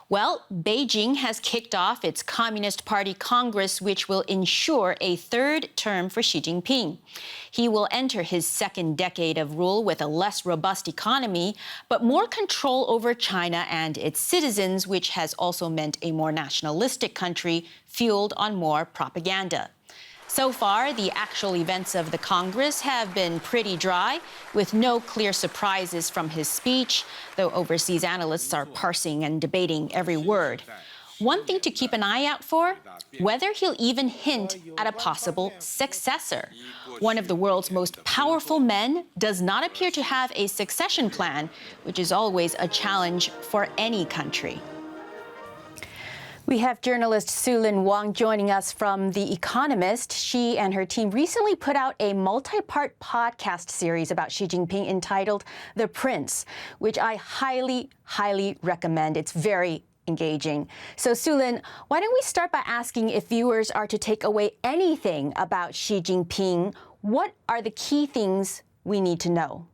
Well, Beijing has kicked off its Communist Party Congress, which will ensure a third term for Xi Jinping. He will enter his second decade of rule with a less robust economy, but more control over China and its citizens, which has also meant a more nationalistic country fueled on more propaganda. So far, the actual events of the Congress have been pretty dry, with no clear surprises from his speech, though overseas analysts are parsing and debating every word. One thing to keep an eye out for, whether he'll even hint at a possible successor. One of the world's most powerful men does not appear to have a succession plan, which is always a challenge for any country. We have journalist Su-Lin Wang joining us from The Economist. She and her team recently put out a multi-part podcast series about Xi Jinping entitled The Prince, which I highly, highly recommend. It's very engaging. So, Su-Lin, why don't we start by asking, if viewers are to take away anything about Xi Jinping, what are the key things we need to know?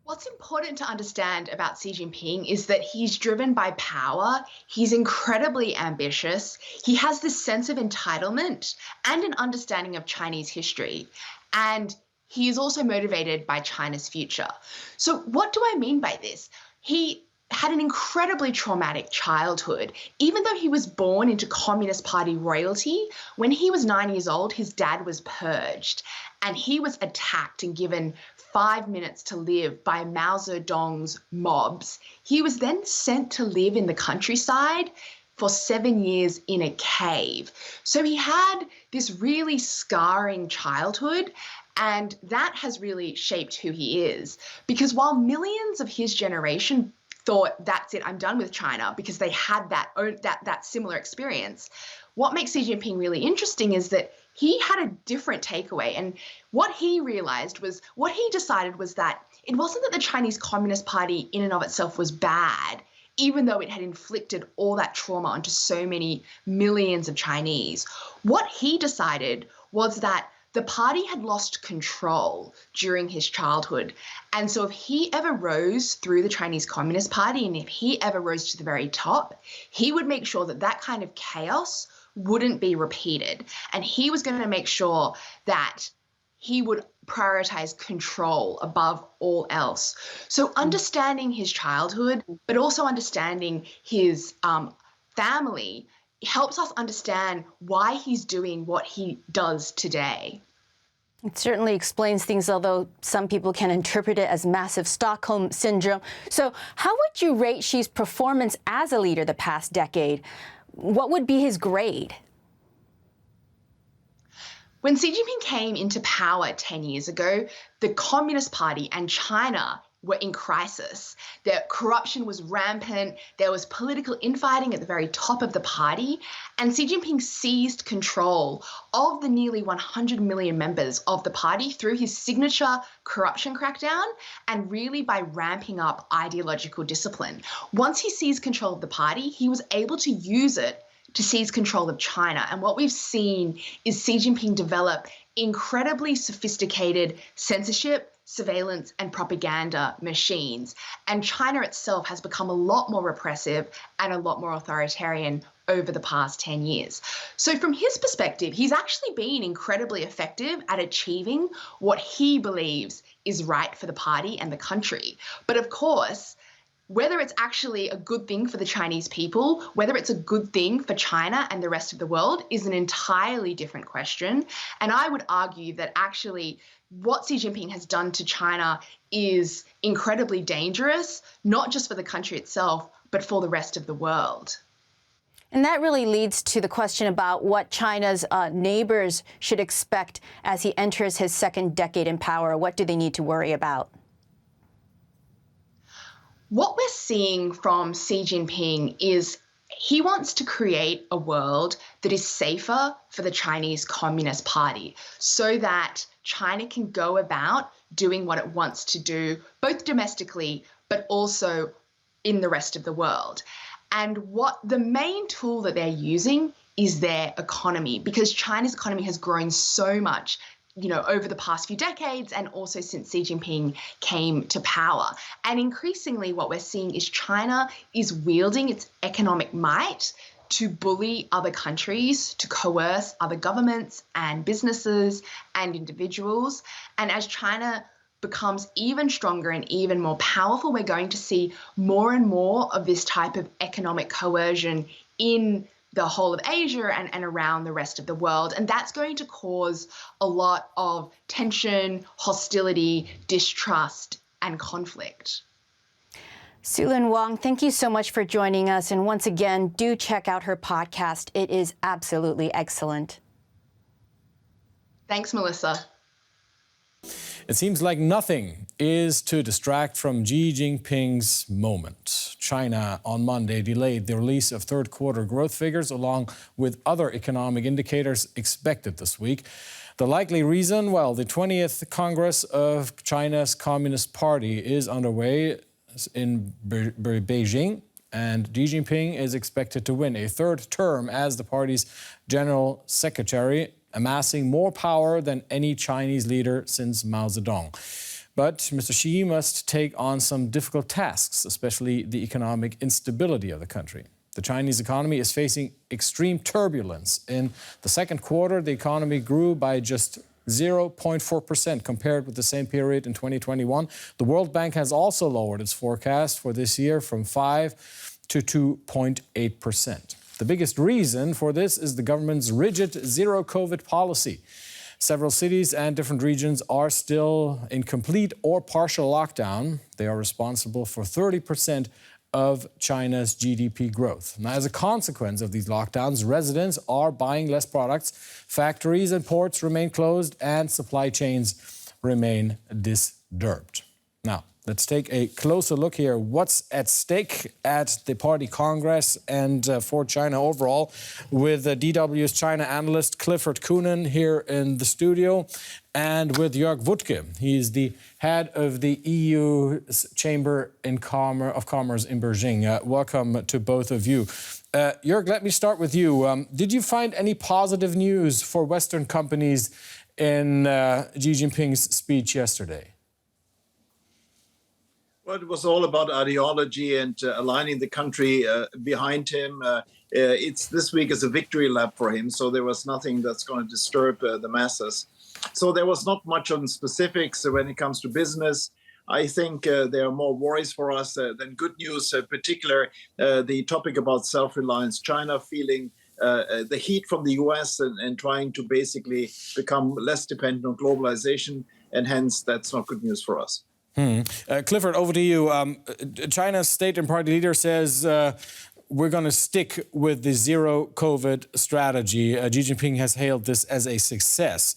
What's important to understand about Xi Jinping is that he's driven by power, he's incredibly ambitious, he has this sense of entitlement and an understanding of Chinese history, and he is also motivated by China's future. So what do I mean by this? He had an incredibly traumatic childhood. Even though he was born into Communist Party royalty, when he was 9 years old, his dad was purged and he was attacked and given 5 minutes to live by Mao Zedong's mobs. He was then sent to live in the countryside for 7 years in a cave. So he had this really scarring childhood, and that has really shaped who he is. Because while millions of his generation thought, that's it, I'm done with China, because they had that similar experience, what makes Xi Jinping really interesting is that he had a different takeaway. And what he realized was, what he decided was that it wasn't that the Chinese Communist Party in and of itself was bad, even though it had inflicted all that trauma onto so many millions of Chinese. What he decided was that the party had lost control during his childhood. And so if he ever rose through the Chinese Communist Party, and if he ever rose to the very top, he would make sure that that kind of chaos wouldn't be repeated. And he was going to make sure that he would prioritize control above all else. So understanding his childhood, but also understanding his family, helps us understand why he's doing what he does today. It certainly explains things, although some people can interpret it as massive Stockholm syndrome. So how would you rate Xi's performance as a leader the past decade? What would be his grade? When Xi Jinping came into power 10 years ago, the Communist Party and China were in crisis. Their corruption was rampant. There was political infighting at the very top of the party. And Xi Jinping seized control of the nearly 100 million members of the party through his signature corruption crackdown, and really by ramping up ideological discipline. Once he seized control of the party, he was able to use it to seize control of China. And what we've seen is Xi Jinping develop incredibly sophisticated censorship, surveillance, and propaganda machines. And China itself has become a lot more repressive and a lot more authoritarian over the past 10 years. So from his perspective, he's actually been incredibly effective at achieving what he believes is right for the party and the country. But of course, whether it's actually a good thing for the Chinese people, whether it's a good thing for China and the rest of the world, is an entirely different question. And I would argue that actually what Xi Jinping has done to China is incredibly dangerous, not just for the country itself, but for the rest of the world. And that really leads to the question about what China's neighbors should expect as he enters his second decade in power. What do they need to worry about? What we're seeing from Xi Jinping is he wants to create a world that is safer for the Chinese Communist Party, so that China can go about doing what it wants to do, both domestically, but also in the rest of the world. And what the main tool that they're using is their economy, because China's economy has grown so much over the past few decades and also since Xi Jinping came to power. And increasingly what we're seeing is China is wielding its economic might to bully other countries, to coerce other governments and businesses and individuals. And as China becomes even stronger and even more powerful, we're going to see more and more of this type of economic coercion in the whole of Asia and around the rest of the world. And that's going to cause a lot of tension, hostility, distrust, and conflict. Su-Lin Wang, thank you so much for joining us. And once again, do check out her podcast. It is absolutely excellent. Thanks, Melissa. It seems like nothing is to distract from Xi Jinping's moment. China on Monday delayed the release of third quarter growth figures along with other economic indicators expected this week. The likely reason, well, the 20th Congress of China's Communist Party is underway in Beijing, and Xi Jinping is expected to win a third term as the party's general secretary, amassing more power than any Chinese leader since Mao Zedong. But Mr. Xi must take on some difficult tasks, especially the economic instability of the country. The Chinese economy is facing extreme turbulence. In the second quarter, the economy grew by just 0.4% compared with the same period in 2021. The World Bank has also lowered its forecast for this year from 5 to 2.8%. The biggest reason for this is the government's rigid zero-COVID policy. Several cities and different regions are still in complete or partial lockdown. They are responsible for 30% of China's GDP growth. Now, as a consequence of these lockdowns, residents are buying less products, factories and ports remain closed, and supply chains remain disturbed. Now, let's take a closer look here. What's at stake at the party Congress and for China overall, with DW's China analyst Clifford Coonan here in the studio, and with Jörg Wuttke. He's the head of the EU Chamber of Commerce in Beijing. Welcome to both of you. Jörg, let me start with you. Did you find any positive news for Western companies in Xi Jinping's speech yesterday? Well, it was all about ideology and aligning the country behind him. This week is a victory lap for him, so there was nothing that's going to disturb the masses. So there was not much on specifics when it comes to business. I think there are more worries for us than good news, particularly the topic about self-reliance, China feeling the heat from the US and trying to basically become less dependent on globalization, and hence that's not good news for us. Clifford, over to you. China's state and party leader says we're going to stick with the zero COVID strategy. Xi Jinping has hailed this as a success.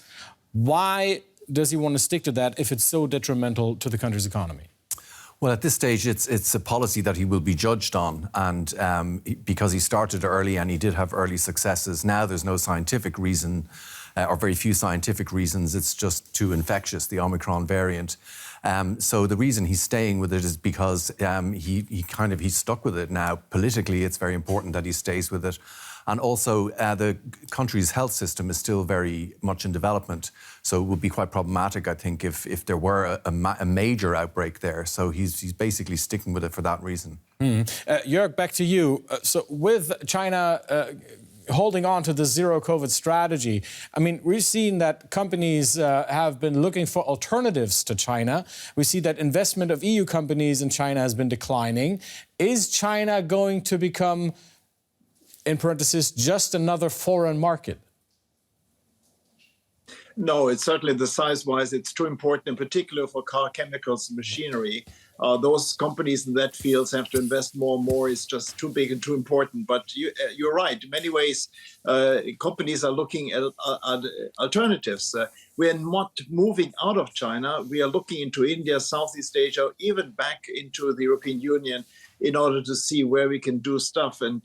Why does he want to stick to that if it's so detrimental to the country's economy? Well, at this stage, it's a policy that he will be judged on. And because he started early and he did have early successes, now there's no scientific reason or very few scientific reasons. It's just too infectious, the Omicron variant. So the reason he's staying with it is because he's stuck with it now. Politically, it's very important that he stays with it. And also, the country's health system is still very much in development. So it would be quite problematic, I think, if there were a major outbreak there. So he's basically sticking with it for that reason. Jörg, back to you. So with China holding on to the zero COVID strategy, I mean, we've seen that companies have been looking for alternatives to China. We see that investment of EU companies in China has been declining. Is China going to become, in parentheses, just another foreign market? No, it's certainly the size-wise, it's too important, in particular for car chemicals and machinery. Those companies in that field have to invest more and more. It's just too big and too important. But you're right. In many ways, companies are looking at alternatives. We are not moving out of China. We are looking into India, Southeast Asia, even back into the European Union in order to see where we can do stuff. And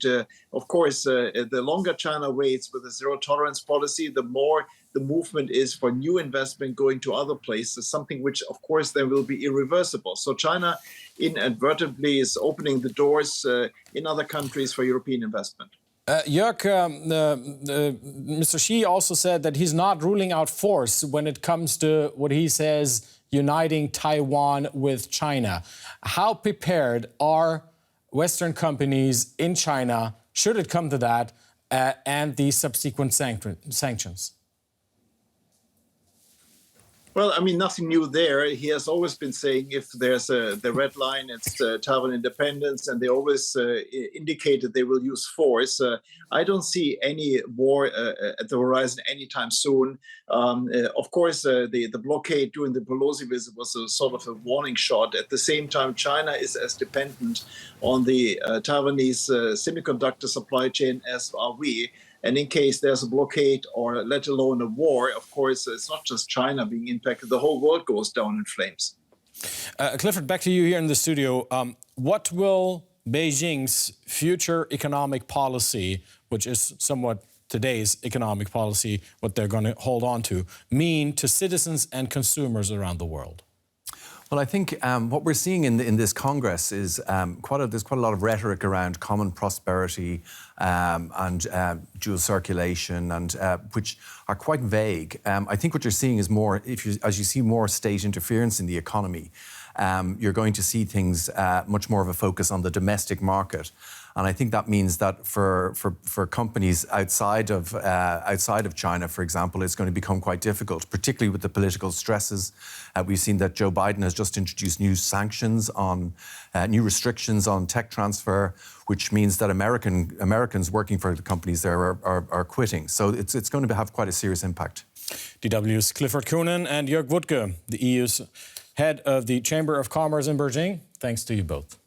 of course, the longer China waits with a zero tolerance policy, the more the movement is for new investment going to other places, something which, of course, then will be irreversible. So China inadvertently is opening the doors in other countries for European investment. Jörg, Mr. Xi also said that he's not ruling out force when it comes to what he says uniting Taiwan with China. How prepared are Western companies in China, should it come to that, and the subsequent sanctions? Well, I mean, nothing new there. He has always been saying if there's the red line, it's Taiwan independence, and they always indicated they will use force. I don't see any war at the horizon anytime soon. Of course, the blockade during the Pelosi visit was a sort of a warning shot. At the same time, China is as dependent on the Taiwanese semiconductor supply chain as are we. And in case there's a blockade or let alone a war, of course, it's not just China being impacted. The whole world goes down in flames. Clifford, back to you here in the studio. What will Beijing's future economic policy, which is somewhat today's economic policy, what they're going to hold on to, mean to citizens and consumers around the world? Well, I think what we're seeing in this Congress is there's quite a lot of rhetoric around common prosperity and dual circulation, and which are quite vague. I think what you're seeing is more, as you see more state interference in the economy, you're going to see things much more of a focus on the domestic market. And I think that means that for companies outside of China, for example, it's going to become quite difficult, particularly with the political stresses. We've seen that Joe Biden has just introduced new sanctions on, new restrictions on tech transfer, which means that Americans working for the companies there are quitting. So it's going to have quite a serious impact. DW's Clifford Coonan and Jörg Wuttke, the EU's head of the Chamber of Commerce in Beijing. Thanks to you both.